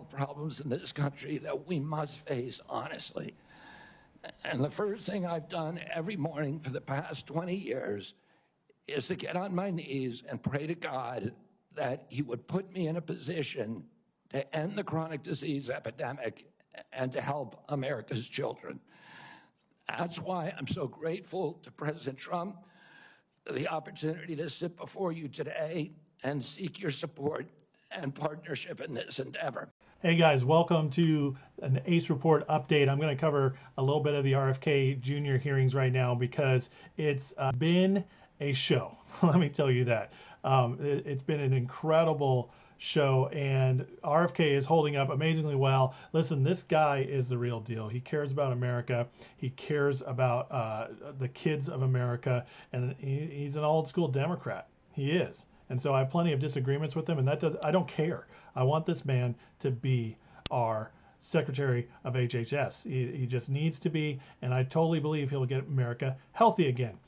problems in this country that we must face honestly. And the first thing I've done every morning for the past 20 years is to get on my knees and pray to God that he would put me in a position to end the chronic disease epidemic and to help America's children. That's why I'm so grateful to President Trump for the opportunity to sit before you today and seek your support and partnership in this endeavor. Hey guys, welcome to an ACE Report update. I'm going to cover a little bit of the RFK Jr. hearings right now because it's been a show. Let me tell you that. It's been an incredible show, and RFK is holding up amazingly well. Listen, this guy is the real deal. He cares about America. He cares about the kids of America, and he's an old school Democrat. He is. And so I have plenty of disagreements with him, and I don't care. I want this man to be our Secretary of HHS. He just needs to be, and I totally believe he'll get America healthy again.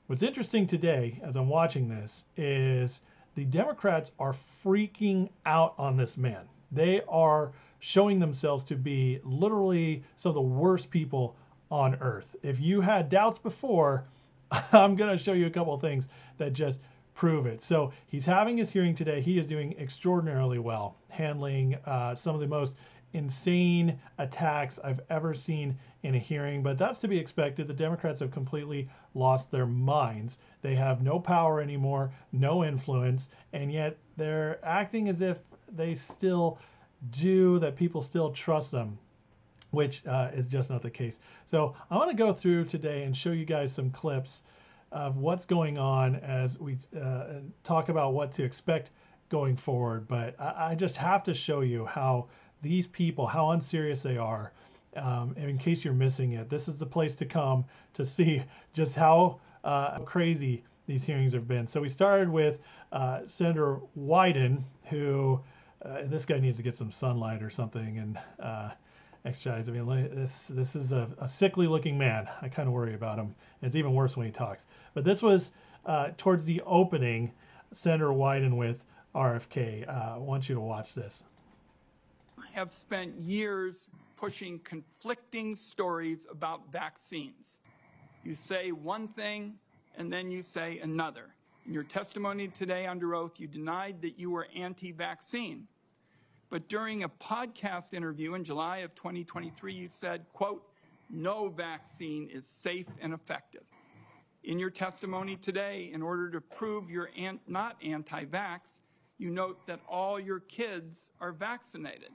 What's interesting today, as I'm watching this, is the Democrats are freaking out on this man. They are showing themselves to be literally some of the worst people on earth. If you had doubts before, I'm going to show you a couple of things that just prove it. So he's having his hearing today. He is doing extraordinarily well, handling some of the most insane attacks I've ever seen in a hearing, but that's to be expected. The Democrats have completely lost their minds. They have no power anymore, no influence, and yet they're acting as if they still do, that people still trust them, which is just not the case. So I want to go through today and show you guys some clips of what's going on as we talk about what to expect going forward. But I just have to show you how these people, how unserious they are. And in case you're missing it, this is the place to come to see just how crazy these hearings have been. So we started with Senator Wyden, who this guy needs to get some sunlight or something and exercise. I mean, this is a sickly looking man. I kind of worry about him. It's even worse when he talks. But this was towards the opening, Senator Wyden with RFK. I want you to watch this. I have spent years pushing conflicting stories about vaccines. You say one thing and then you say another. In your testimony today under oath, you denied that you were anti-vaccine. But during a podcast interview in July of 2023, you said, quote, "No vaccine is safe and effective." In your testimony today, in order to prove you're not anti-vax, you note that all your kids are vaccinated.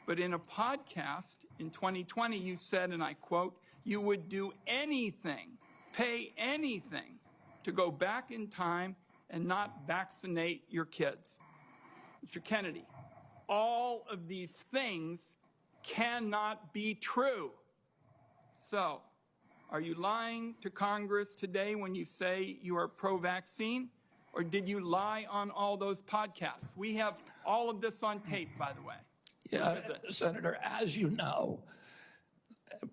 But in a podcast in 2020, you said, and I quote, "You would do anything, pay anything to go back in time and not vaccinate your kids." Mr. Kennedy, all of these things cannot be true. So, are you lying to Congress today when you say you are pro-vaccine? Or did you lie on all those podcasts? We have all of this on tape, by the way. Yeah, Senator, as you know,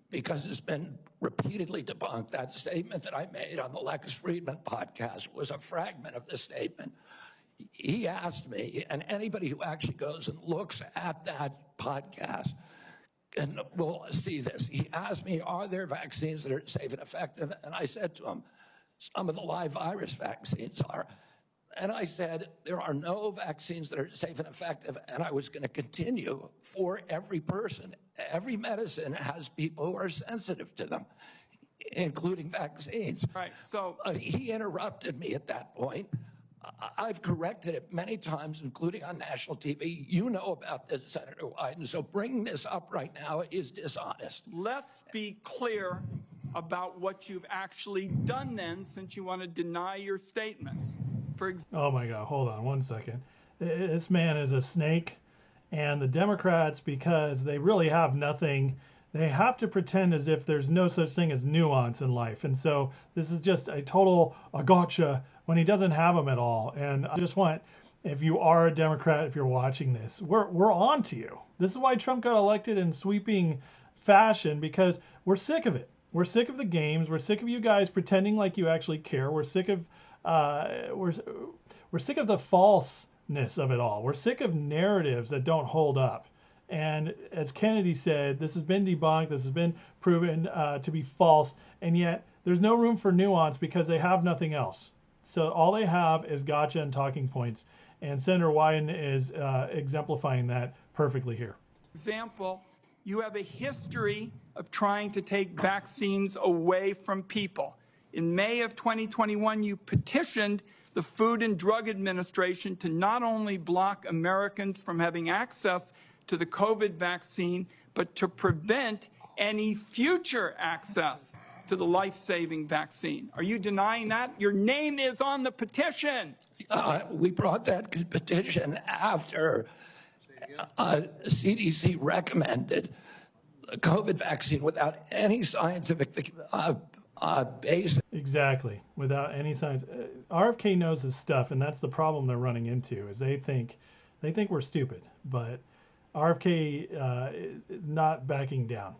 because it's been repeatedly debunked, that statement that I made on the Lex Friedman podcast was a fragment of the statement. He asked me, and anybody who actually goes and looks at that podcast and will see this. He asked me, are there vaccines that are safe and effective? And I said to him, some of the live virus vaccines are. And I said, there are no vaccines that are safe and effective, and I was going to continue for every person. Every medicine has people who are sensitive to them, including vaccines. Right, so he interrupted me at that point. I've corrected it many times, including on national TV. You know about this, Senator Wyden, so bringing this up right now is dishonest. let's be clear about what you've actually done then, since you want to deny your statements. Oh my God, hold on one second. This man is a snake, and the Democrats, because they really have nothing, they have to pretend as if there's no such thing as nuance in life. And so this is just a total a gotcha when he doesn't have them at all. And I just want, if you are a Democrat, if you're watching this, we're on to you. This is why Trump got elected in sweeping fashion, because we're sick of it. We're sick of the games. We're sick of you guys pretending like you actually care. We're sick of we're sick of the falseness of it all. We're sick of narratives that don't hold up. And as Kennedy said, this has been debunked, this has been proven to be false, and yet there's no room for nuance because they have nothing else. So all they have is gotcha and talking points. And Senator Wyden is exemplifying that perfectly here. Example, you have a history of trying to take vaccines away from people. In May of 2021, you petitioned the Food and Drug Administration to not only block Americans from having access to the COVID vaccine, but to prevent any future access to the life-saving vaccine. Are you denying that? Your name is on the petition. We brought that petition after CDC recommended the COVID vaccine without any scientific basis. Exactly, without any science. RFK knows his stuff, and that's the problem they're running into. Is they think we're stupid, but RFK is not backing down.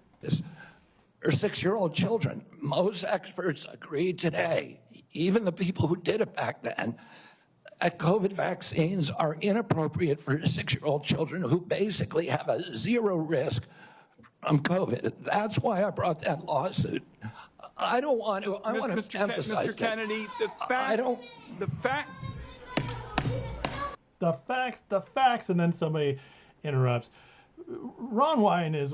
Or 6-year-old children. Most experts agree today, even the people who did it back then, that COVID vaccines are inappropriate for 6-year-old children who basically have a zero risk from COVID. That's why I brought that lawsuit. I don't want to. I want to emphasize Mr. Kennedy, the facts, and then somebody interrupts. Ron Wyden is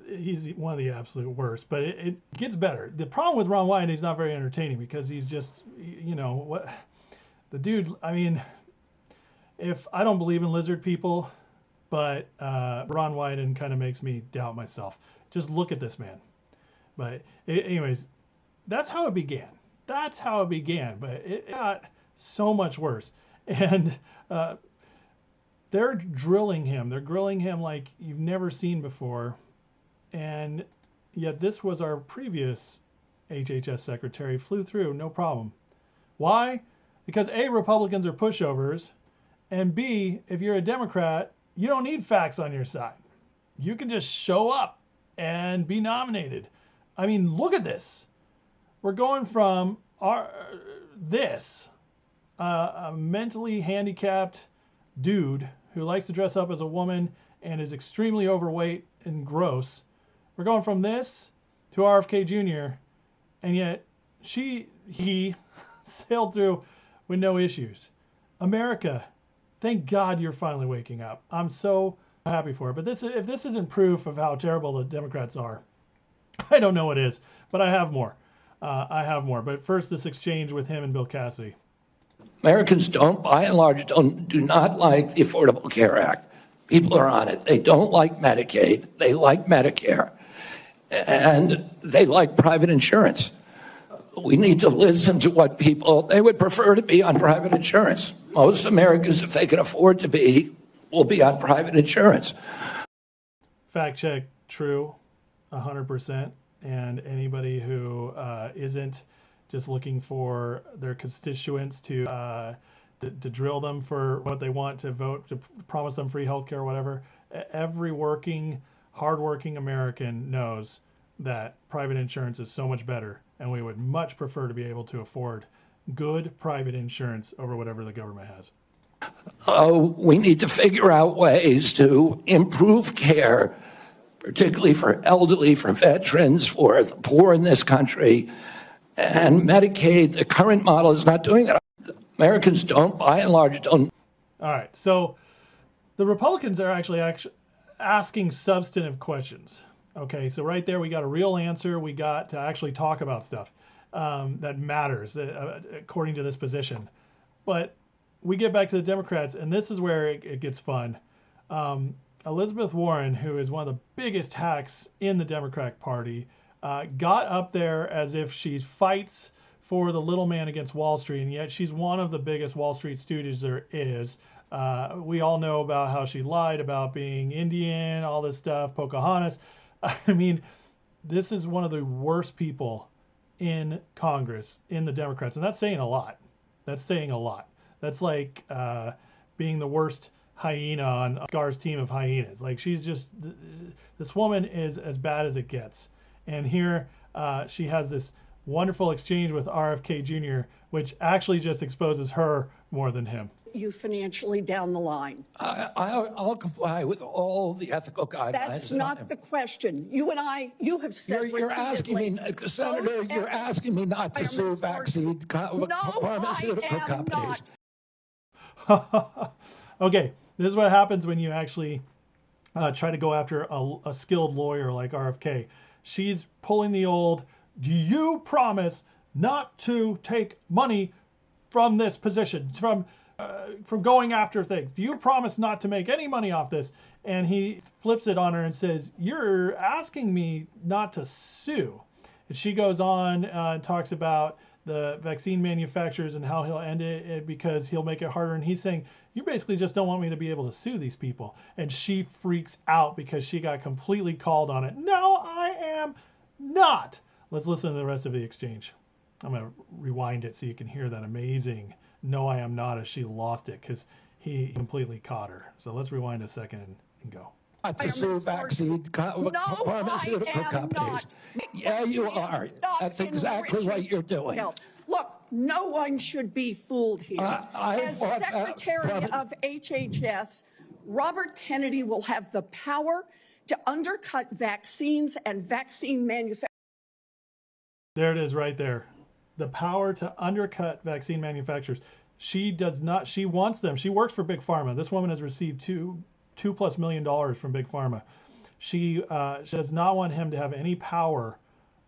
he's one of the absolute worst, but it gets better. The problem with Ron Wyden, he's not very entertaining because he's just, what the dude, I mean, if I don't believe in lizard people, but Ron Wyden kind of makes me doubt myself. Just look at this man. But anyways, that's how it began. But it got so much worse. And they're drilling him. They're grilling him like you've never seen before. And yet this was our previous HHS secretary, flew through, no problem. Why? Because A, Republicans are pushovers, and B, if you're a Democrat, you don't need facts on your side. You can just show up and be nominated. I mean, look at this. We're going from a mentally handicapped dude who likes to dress up as a woman and is extremely overweight and gross. We're going from this to RFK Jr. and yet he sailed through with no issues. America, thank God you're finally waking up. I'm so happy for it. But if this isn't proof of how terrible the Democrats are, I don't know what is. But I have more. But first, this exchange with him and Bill Cassidy. Americans by and large, do not like the Affordable Care Act. People are on it. They don't like Medicaid. They like Medicare. And they like private insurance. We need to listen to what they would prefer to be on private insurance. Most Americans, if they can afford to be, will be on private insurance. Fact check, true, 100%. And anybody who isn't just looking for their constituents to drill them for what they want to vote, to promise them free health care or whatever, every hardworking American knows that private insurance is so much better, and we would much prefer to be able to afford good private insurance over whatever the government has. We need to figure out ways to improve care, particularly for elderly, for veterans, for the poor in this country. And Medicaid, the current model is not doing that. Americans by and large, don't. All right, so the Republicans are actually asking substantive questions. Okay, so right there we got a real answer. We got to actually talk about stuff that matters according to this position. But we get back to the Democrats, and this is where it gets fun. Elizabeth Warren, who is one of the biggest hacks in the Democratic Party, got up there as if she fights for the little man against Wall Street, and yet she's one of the biggest Wall Street stooges there is. We all know about how she lied about being Indian, all this stuff, Pocahontas. I mean, this is one of the worst people in Congress, in the Democrats, and that's saying a lot. That's like being the worst hyena on Scar's team of hyenas. Like, she's just, this woman is as bad as it gets. And here she has this wonderful exchange with RFK Jr., which actually just exposes her more than him. you financially down the line. I'll comply with all the ethical guidelines. That's not the question. You and I, you have said You're asking me, Senator, you're asking me not to sue vaccine pharmaceutical companies. Okay, this is what happens when you actually try to go after a skilled lawyer like RFK. She's pulling the old, do you promise not to take money from this position, from going after things? Do you promise not to make any money off this? And he flips it on her and says, you're asking me not to sue. And she goes on and talks about the vaccine manufacturers and how he'll end it because he'll make it harder. And he's saying, you basically just don't want me to be able to sue these people. And she freaks out because she got completely called on it. No, I am not. Let's listen to the rest of the exchange. I'm going to rewind it so you can hear that amazing no, I am not as she lost it because he completely caught her. So let's rewind a second and go. To sue vaccine pharmaceutical companies. Yeah, you are. That's exactly what you're doing. Look, no one should be fooled here. As Secretary of HHS, Robert Kennedy will have the power to undercut vaccines and vaccine manufacturers. There it is right there. The power to undercut vaccine manufacturers. She does not, she wants them. She works for Big Pharma. This woman has received $2+ million from Big Pharma. She does not want him to have any power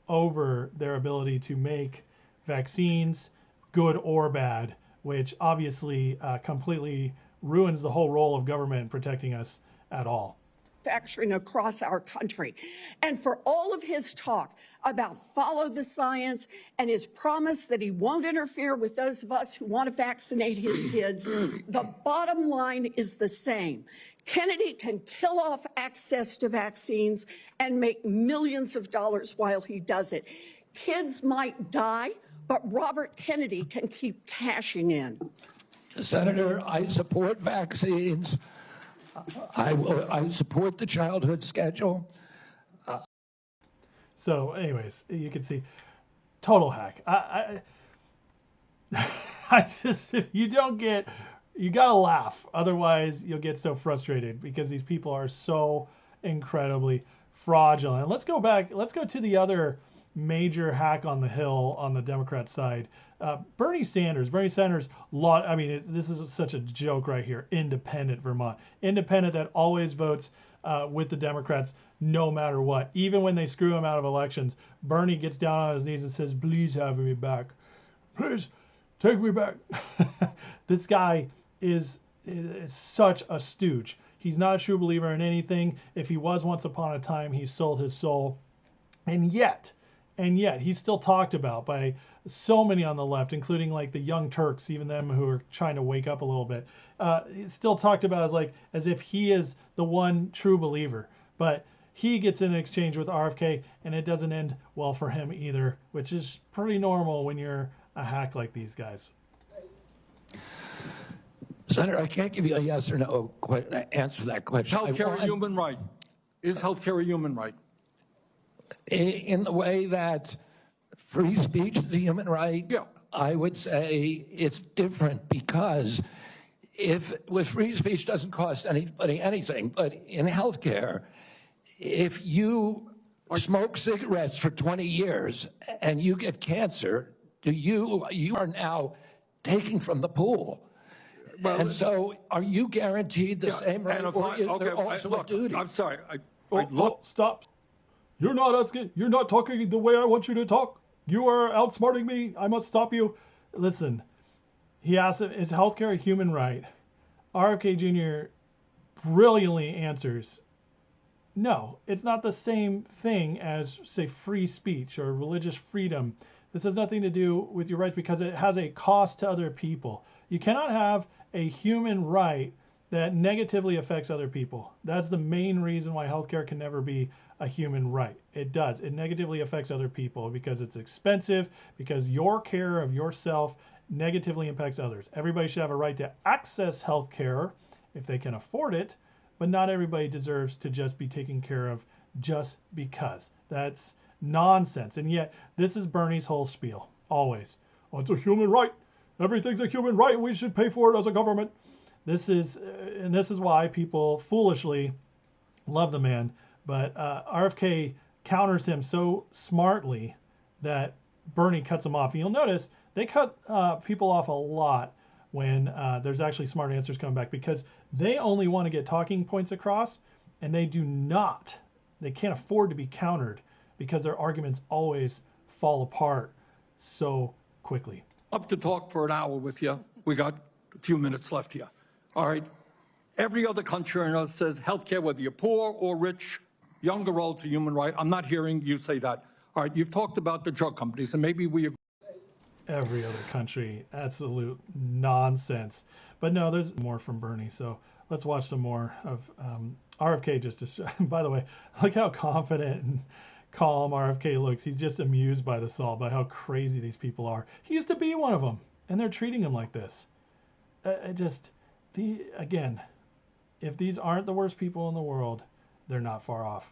over their ability to make vaccines, good or bad, which obviously completely ruins the whole role of government in protecting us at all. Manufacturing across our country. And for all of his talk about follow the science and his promise that he won't interfere with those of us who want to vaccinate his kids, the bottom line is the same. Kennedy can kill off access to vaccines and make millions of dollars while he does it. Kids might die, but Robert Kennedy can keep cashing in. Senator, I support vaccines. I support the childhood schedule. So anyways, you can see total hack. I just, if you don't get, you gotta laugh. Otherwise you'll get so frustrated because these people are so incredibly fraudulent. Let's go back. Let's go to the other major hack on the Hill on the Democrat side. Bernie Sanders. I mean, this is such a joke right here. Independent Vermont. Independent that always votes with the Democrats no matter what. Even when they screw him out of elections, Bernie gets down on his knees and says, please have me back. Please take me back. This guy is such a stooge. He's not a true believer in anything. If he was once upon a time, he sold his soul. And yet he's still talked about by so many on the left, including like the Young Turks, even them who are trying to wake up a little bit. He's still talked about as if he is the one true believer. But he gets in an exchange with RFK, and it doesn't end well for him either, which is pretty normal when you're a hack like these guys. Senator, I can't give you a yes or no answer to that question. Healthcare a human right? Is healthcare a human right? In the way that free speech is a human right, Yeah. I would say it's different because with free speech doesn't cost anybody anything, but in healthcare, if you smoke cigarettes for 20 years and you get cancer, you are now taking from the pool. Well, and so are you guaranteed the same right, or is there also a duty? I'm sorry. Stop. You're not talking the way I want you to talk. You are outsmarting me. I must stop you. Listen, he asked, is healthcare a human right? RFK Jr. brilliantly answers, no, it's not the same thing as, say, free speech or religious freedom. This has nothing to do with your rights because it has a cost to other people. You cannot have a human right that negatively affects other people. That's the main reason why healthcare can never be a human right. It does. It negatively affects other people because it's expensive, because your care of yourself negatively impacts others. Everybody should have a right to access healthcare if they can afford it, but not everybody deserves to just be taken care of just because. That's nonsense. And yet, this is Bernie's whole spiel, always. Oh, it's a human right. everything's a human right. We should pay for it as a government. This is why people foolishly love the man. But RFK counters him so smartly that Bernie cuts him off. And you'll notice they cut people off a lot when there's actually smart answers coming back, because they only want to get talking points across, and they can't afford to be countered because their arguments always fall apart so quickly. Up to talk for an hour with you. We got a few minutes left here. All right. Every other country on earth says healthcare, whether you're poor or rich, young or old, is a human right. I'm not hearing you say that. All right. You've talked about the drug companies, and maybe we agree. Every other country, absolute nonsense. But no, there's more from Bernie. So let's watch some more of RFK. By the way, look how confident and calm RFK looks. He's just amused by this all, by how crazy these people are. He used to be one of them, and they're treating him like this. Again, if these aren't the worst people in the world, they're not far off.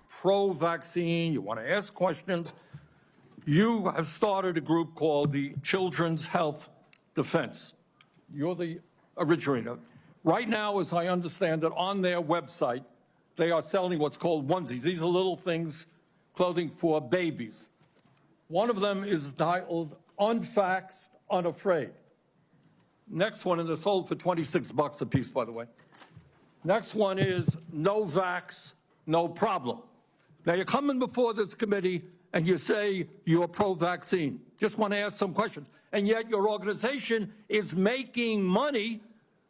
Pro-vaccine, you want to ask questions. You have started a group called the Children's Health Defense. You're the originator. Right now, as I understand it, on their website, they are selling what's called onesies. These are little things, clothing for babies. One of them is titled Unvaxxed, Unafraid. Next one, and they're sold for $26 a piece, by the way. Next one is No Vax, No Problem. Now, you're coming before this committee and you say you're pro-vaccine. Just want to ask some questions. And yet your organization is making money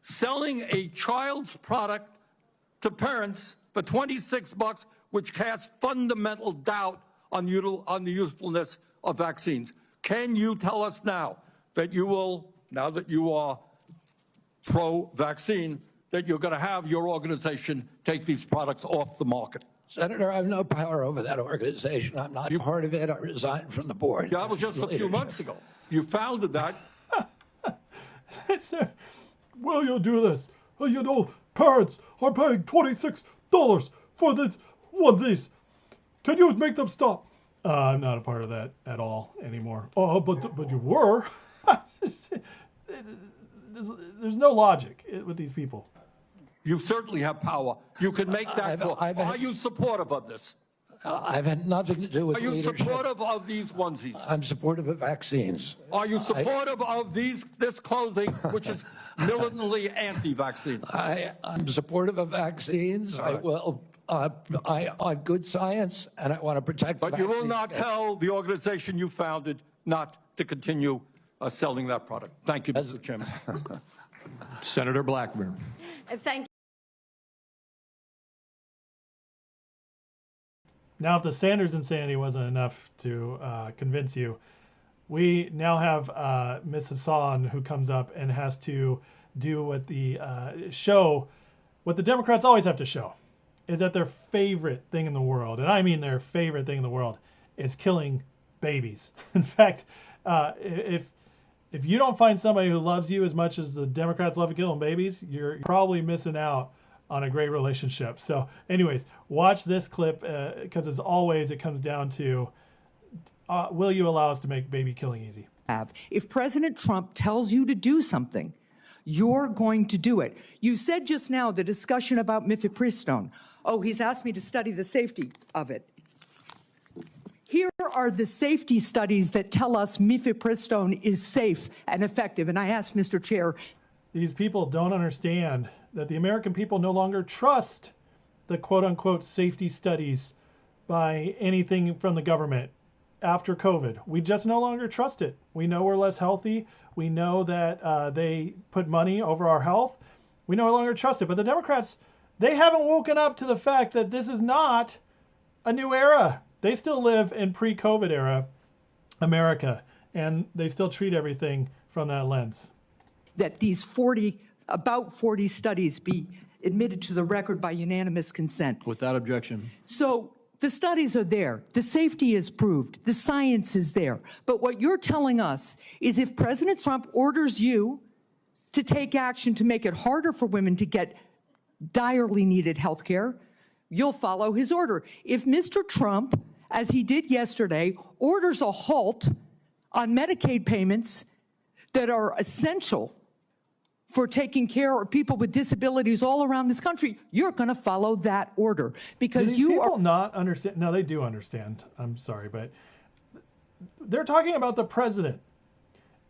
selling a child's product to parents for $26, which casts fundamental doubt on the usefulness of vaccines. Can you tell us now that you will, now that you are pro-vaccine, that you're going to have your organization take these products off the market? Senator, I have no power over that organization. I'm not part of it. I resigned from the board. Yeah, that was just a few months ago. You founded that. Will you do this? Well, you know, parents are paying $26 for this one of these. Can you make them stop? I'm not a part of that at all anymore. Oh, but you were. There's no logic with these people. You certainly have power. You can make that call. Are you supportive of this? I've had nothing to do with leadership. Are you supportive of these onesies? I'm supportive of vaccines. Are you supportive of this clothing, which is militantly anti-vaccine? I'm supportive of vaccines. I will on good science, and I want to protect the But you will vaccine. not tell the organization you founded not to continue selling that product. Thank you, Mr. Chairman. Senator Blackburn. Thank you. Now, if the Sanders insanity wasn't enough to convince you, we now have Ms. Hassan, who comes up and has to do what what the Democrats always have to show, is that their favorite thing in the world, and I mean their favorite thing in the world, is killing babies. In fact, if you don't find somebody who loves you as much as the Democrats love killing babies, you're probably missing out on a great relationship. So anyways, watch this clip because as always, it comes down to, will you allow us to make baby killing easy? If President Trump tells you to do something, you're going to do it. You said just now the discussion about mifepristone. Oh, he's asked me to study the safety of it. Here are the safety studies that tell us mifepristone is safe and effective. And I ask Mr. Chair. These people don't understand that the American people no longer trust the quote-unquote safety studies by anything from the government after COVID. We just no longer trust it. We know we're less healthy. We know that they put money over our health. We no longer trust it. But the Democrats, they haven't woken up to the fact that this is not a new era. They still live in pre-COVID era America, and they still treat everything from that lens. That these about 40 studies be admitted to the record by unanimous consent. Without objection. So the studies are there. The safety is proved. The science is there. But what you're telling us is if President Trump orders you to take action to make it harder for women to get direly needed health care, you'll follow his order. If Mr. Trump, as he did yesterday, orders a halt on Medicaid payments that are essential for taking care of people with disabilities all around this country, you're going to follow that order because These you people are not understand. No, they do understand. I'm sorry, but they're talking about the president.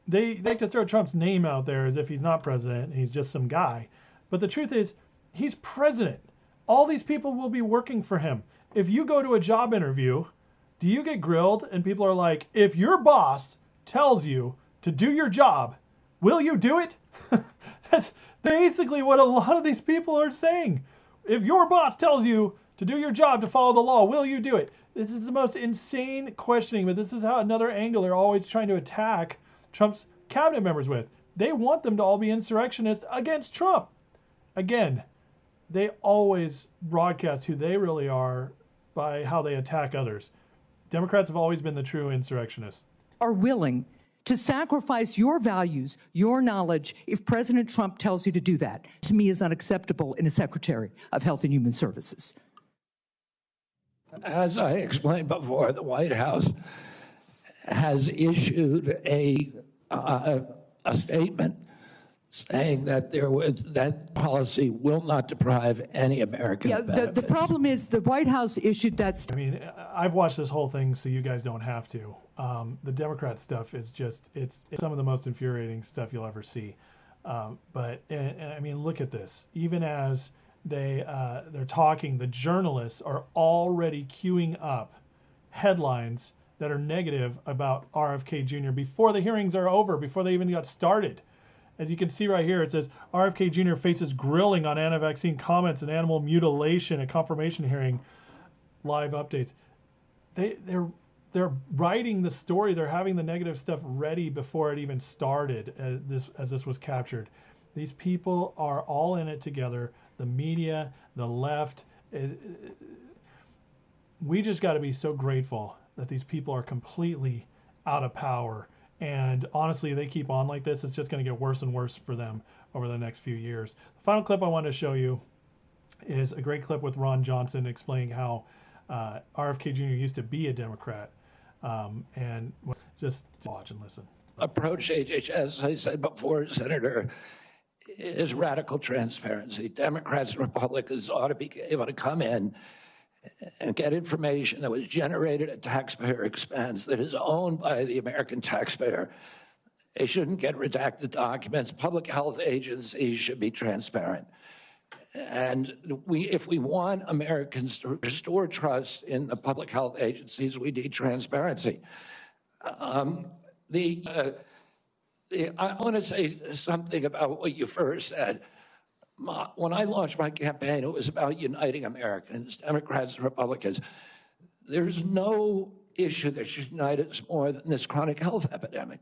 They like to throw Trump's name out there as if he's not president. He's just some guy. But the truth is, he's president. All these people will be working for him. If you go to a job interview, do you get grilled and people are like, if your boss tells you to do your job, will you do it? That's basically what a lot of these people are saying. If your boss tells you to do your job, to follow the law, will you do it? This is the most insane questioning, but this is how another angle they're always trying to attack Trump's cabinet members with. They want them to all be insurrectionists against Trump. Again, they always broadcast who they really are by how they attack others. Democrats have always been the true insurrectionists. are willing to sacrifice your values, your knowledge, if President Trump tells you to do that. To me, is unacceptable in a Secretary of Health and Human Services. As I explained before, the White House has issued a statement saying that that policy will not deprive any American of The benefits. problem is the White House issued that I mean, I've watched this whole thing, so you guys don't have to. The Democrat stuff is just, it's some of the most infuriating stuff you'll ever see. But I mean, look at this. Even as they're talking, the journalists are already queuing up headlines that are negative about RFK Jr. before the hearings are over, before they even got started. As you can see right here, it says RFK Jr. faces grilling on anti-vaccine comments and animal mutilation at confirmation hearing. Live updates. They're writing the story. They're having the negative stuff ready before it even started. As this was captured, these people are all in it together. The media, the left. We just got to be so grateful that these people are completely out of power. And honestly, they keep on like this, it's just going to get worse and worse for them over the next few years. The final clip I want to show you is a great clip with Ron Johnson explaining how RFK Jr. used to be a Democrat. And just watch and listen. Approach HHS, as I said before, Senator, is radical transparency. Democrats and Republicans ought to be able to come in and get information that was generated at taxpayer expense, that is owned by the American taxpayer. They shouldn't get redacted documents. Public health agencies should be transparent. And if we want Americans to restore trust in the public health agencies, we need transparency. I want to say something about what you first said. When I launched my campaign, it was about uniting Americans, Democrats and Republicans. There's no issue that should unite us more than this chronic health epidemic.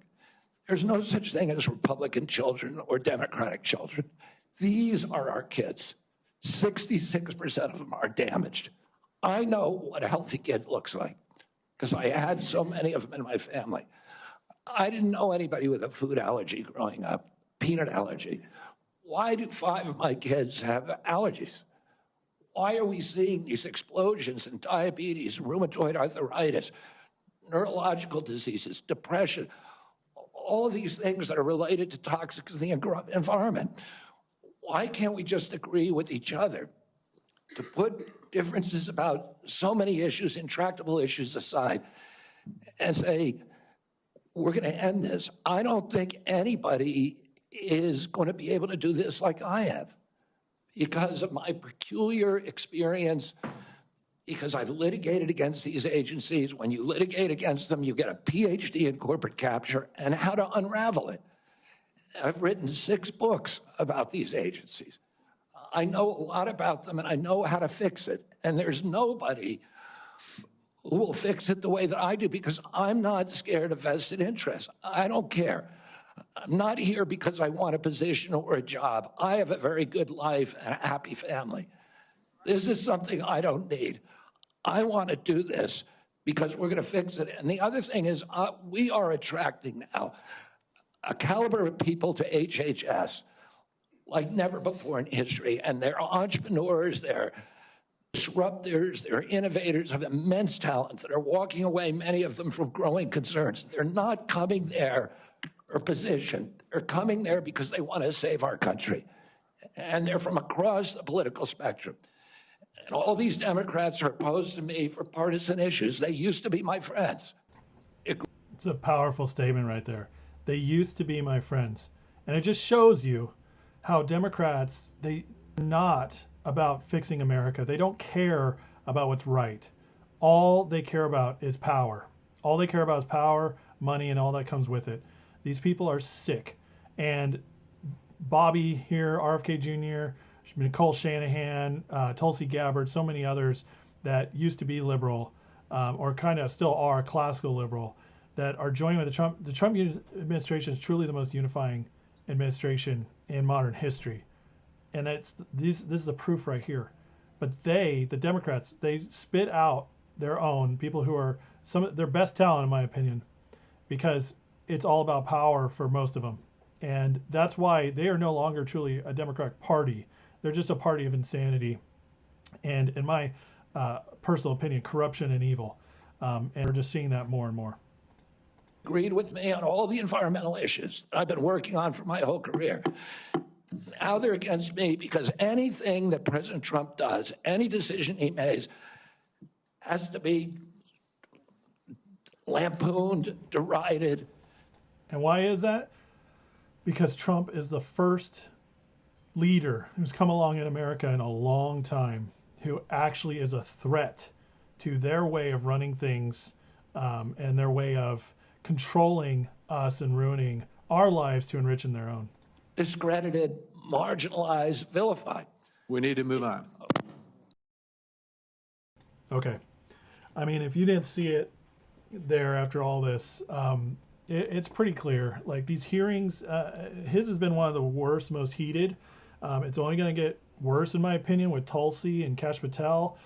There's no such thing as Republican children or Democratic children. These are our kids. 66% of them are damaged. I know what a healthy kid looks like because I had so many of them in my family. I didn't know anybody with a food allergy growing up, peanut allergy. Why do 5 of my kids have allergies? Why are we seeing these explosions in diabetes, rheumatoid arthritis, neurological diseases, depression, all of these things that are related to toxics in the environment? Why can't we just agree with each other to put differences about so many issues, intractable issues aside, and say, we're going to end this? I don't think anybody is going to be able to do this like I have because of my peculiar experience, because I've litigated against these agencies. When you litigate against them, you get a PhD in corporate capture and how to unravel it. I've written 6 books about these agencies. I know a lot about them and I know how to fix it. And there's nobody who will fix it the way that I do because I'm not scared of vested interests. I don't care. I'm not here because I want a position or a job. I have a very good life and a happy family. This is something I don't need. I want to do this because we're going to fix it. And the other thing is we are attracting now a caliber of people to HHS like never before in history. And they're entrepreneurs, they're disruptors, they're innovators of immense talent that are walking away, many of them from growing concerns. They're not coming there or position. They're coming there because they want to save our country. And they're from across the political spectrum. And all these Democrats are opposed to me for partisan issues. They used to be my friends. It's a powerful statement right there. They used to be my friends. And it just shows you how Democrats, they're not about fixing America. They don't care about what's right. All they care about is power. All they care about is power, money, and all that comes with it. These people are sick. And Bobby here, RFK Jr., Nicole Shanahan, Tulsi Gabbard, so many others that used to be liberal or kind of still are classical liberal that are joining with the Trump. The Trump administration is truly the most unifying administration in modern history. And this is the proof right here. But the Democrats, they spit out their own people who are some of their best talent, in my opinion, because it's all about power for most of them. And that's why they are no longer truly a Democratic party. They're just a party of insanity. And in my personal opinion, corruption and evil. And we're just seeing that more and more. Agreed with me on all the environmental issues that I've been working on for my whole career. Now they're against me because anything that President Trump does, any decision he makes, has to be lampooned, derided. And why is that? Because Trump is the first leader who's come along in America in a long time who actually is a threat to their way of running things and their way of controlling us and ruining our lives to enrich in their own. Discredited, marginalized, vilified. We need to move on. Okay. I mean, if you didn't see it there after all this, it's pretty clear. Like these hearings, his has been one of the worst, most heated. It's only going to get worse, in my opinion, with Tulsi and Kash Patel.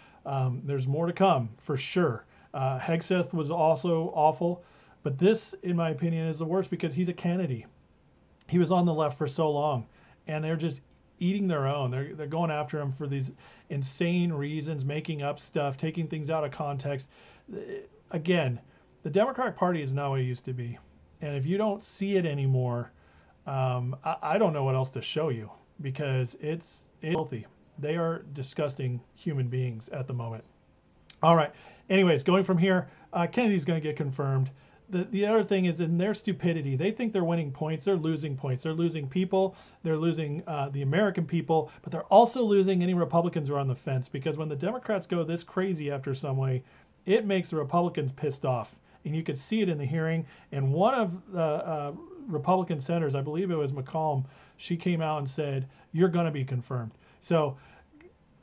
There's more to come, for sure. Hegseth was also awful. But this, in my opinion, is the worst because he's a Kennedy. He was on the left for so long, and they're just eating their own. They're going after him for these insane reasons, making up stuff, taking things out of context. Again, the Democratic Party is not what it used to be. And if you don't see it anymore, I don't know what else to show you because it's filthy. They are disgusting human beings at the moment. All right. Anyways, going from here, Kennedy's going to get confirmed. The other thing is in their stupidity, they think they're winning points. They're losing points. They're losing people. They're losing the American people, but they're also losing any Republicans who are on the fence because when the Democrats go this crazy after some way, it makes the Republicans pissed off. And you could see it in the hearing. And one of the Republican senators, I believe it was McCollum, she came out and said, "You're going to be confirmed." So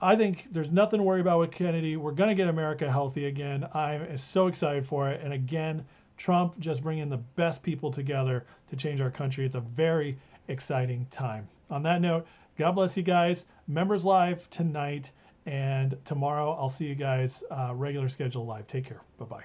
I think there's nothing to worry about with Kennedy. We're going to get America healthy again. I'm so excited for it. And again, Trump just bringing the best people together to change our country. It's a very exciting time. On that note, God bless you guys. Members Live tonight, and tomorrow I'll see you guys regular schedule live. Take care. Bye-bye.